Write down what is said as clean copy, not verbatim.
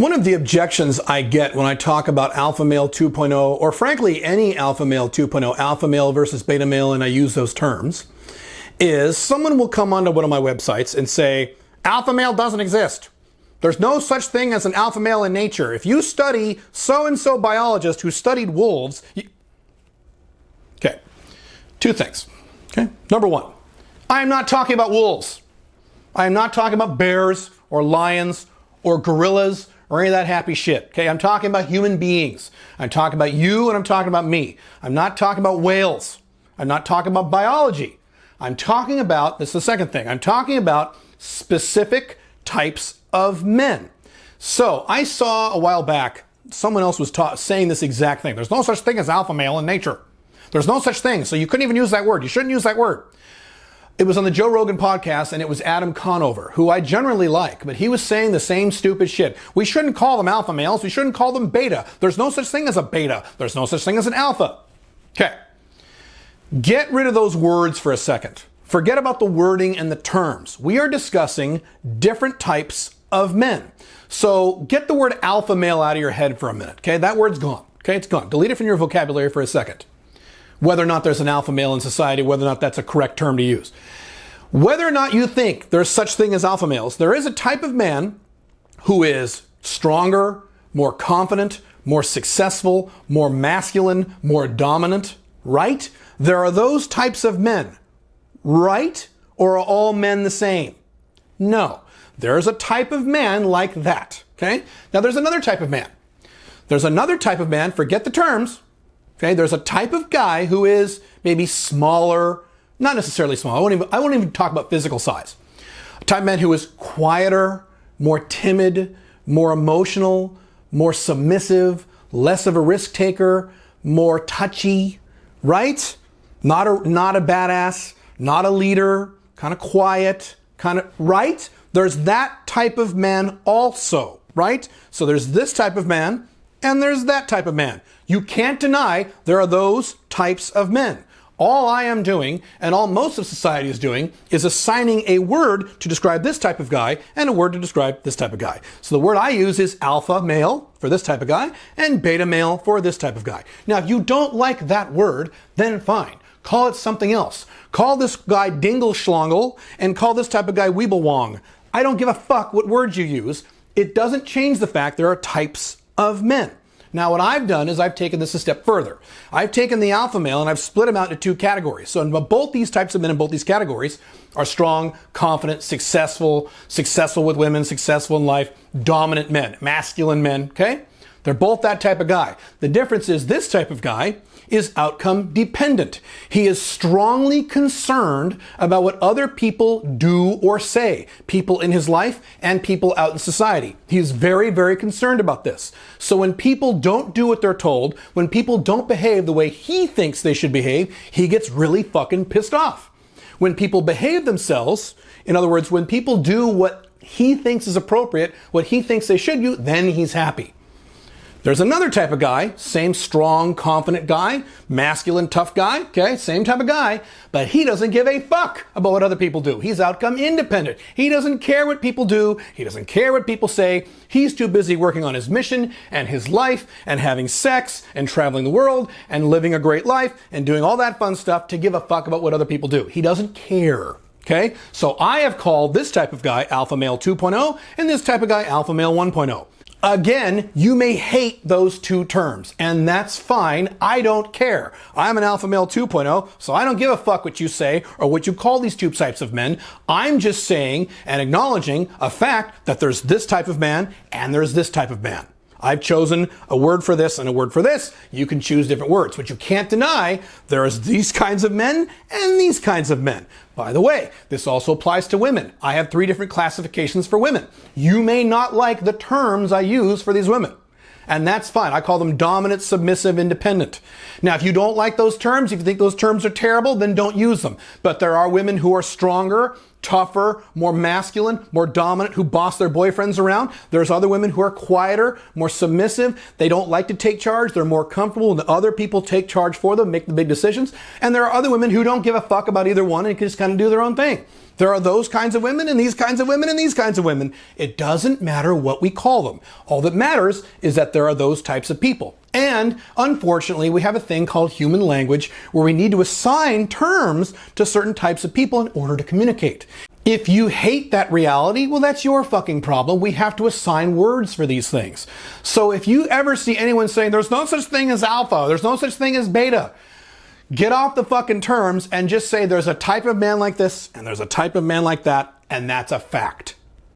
One of the objections I get when I talk about alpha male 2.0, or frankly any alpha male 2.0, alpha male versus beta male, and I use those terms, is someone will come onto one of my websites and say, alpha male doesn't exist. There's no such thing as an alpha male in nature. If you study so-and-so biologist who studied wolves, Okay, two things. Okay, number one, I am not talking about wolves. I am not talking about bears or lions or gorillas or any of that happy shit. Okay, I'm talking about human beings. I'm talking about you and I'm talking about me. I'm not talking about whales. I'm not talking about biology. I'm talking about, this is the second thing, I'm talking about specific types of men. So I saw a while back, someone else was saying this exact thing. There's no such thing as alpha male in nature. There's no such thing. So you couldn't even use that word. You shouldn't use that word. It was on the Joe Rogan podcast, and it was Adam Conover, who I generally like, but he was saying the same stupid shit. We shouldn't call them alpha males. We shouldn't call them beta. There's no such thing as a beta. There's no such thing as an alpha. Okay. Get rid of those words for a second. Forget about the wording and the terms. We are discussing different types of men. So get the word alpha male out of your head for a minute. Okay. That word's gone. Okay. It's gone. Delete it from your vocabulary for a second. Whether or not there's an alpha male in society, whether or not that's a correct term to use. Whether or not you think there's such thing as alpha males, there is a type of man who is stronger, more confident, more successful, more masculine, more dominant, right? There are those types of men, right? Or are all men the same? No. There's a type of man like that, okay? Now there's another type of man. There's another type of man, forget the terms, okay, there's a type of guy who is maybe smaller, not necessarily small. I won't even talk about physical size. A type of man who is quieter, more timid, more emotional, more submissive, less of a risk taker, more touchy, right? Not a badass, not a leader, kind of quiet, kind of, right? There's that type of man also, right? So there's this type of man and there's that type of man. You can't deny there are those types of men. All I am doing, and all most of society is doing, is assigning a word to describe this type of guy and a word to describe this type of guy. So the word I use is alpha male for this type of guy and beta male for this type of guy. Now, if you don't like that word, then fine. Call it something else. Call this guy dingle schlongle and call this type of guy weeblewong. I don't give a fuck what words you use. It doesn't change the fact there are types of men. Now, what I've done is I've taken this a step further. I've taken the alpha male and I've split them out into two categories. So both these types of men in both these categories are strong, confident, successful with women, successful in life, dominant men, masculine men, okay? They're both that type of guy. The difference is this type of guy is outcome dependent. He is strongly concerned about what other people do or say, people in his life and people out in society. He is very, very concerned about this. So when people don't do what they're told, when people don't behave the way he thinks they should behave, he gets really fucking pissed off. When people behave themselves, in other words, when people do what he thinks is appropriate, what he thinks they should do, then he's happy. There's another type of guy, same strong, confident guy, masculine, tough guy, okay, same type of guy, but he doesn't give a fuck about what other people do. He's outcome independent. He doesn't care what people do. He doesn't care what people say. He's too busy working on his mission and his life and having sex and traveling the world and living a great life and doing all that fun stuff to give a fuck about what other people do. He doesn't care. Okay, so I have called this type of guy alpha male 2.0 and this type of guy alpha male 1.0. Again, you may hate those two terms, and that's fine. I don't care. I'm an alpha male 2.0, so I don't give a fuck what you say or what you call these two types of men. I'm just saying and acknowledging a fact that there's this type of man and there's this type of man. I've chosen a word for this and a word for this. You can choose different words, but you can't deny there's these kinds of men and these kinds of men. By the way, this also applies to women. I have 3 different classifications for women. You may not like the terms I use for these women, and that's fine. I call them dominant, submissive, independent. Now, if you don't like those terms, if you think those terms are terrible, then don't use them. But there are women who are stronger, tougher, more masculine, more dominant, who boss their boyfriends around. There's other women who are quieter, more submissive. They don't like to take charge. They're more comfortable when other people take charge for them, make the big decisions. And there are other women who don't give a fuck about either one and can just kind of do their own thing. There are those kinds of women and these kinds of women and these kinds of women. It doesn't matter what we call them. All that matters is that there are those types of people. And unfortunately, we have a thing called human language where we need to assign terms to certain types of people in order to communicate. If you hate that reality, well, that's your fucking problem. We have to assign words for these things. So if you ever see anyone saying there's no such thing as alpha, there's no such thing as beta, get off the fucking terms and just say there's a type of man like this and there's a type of man like that, and that's a fact.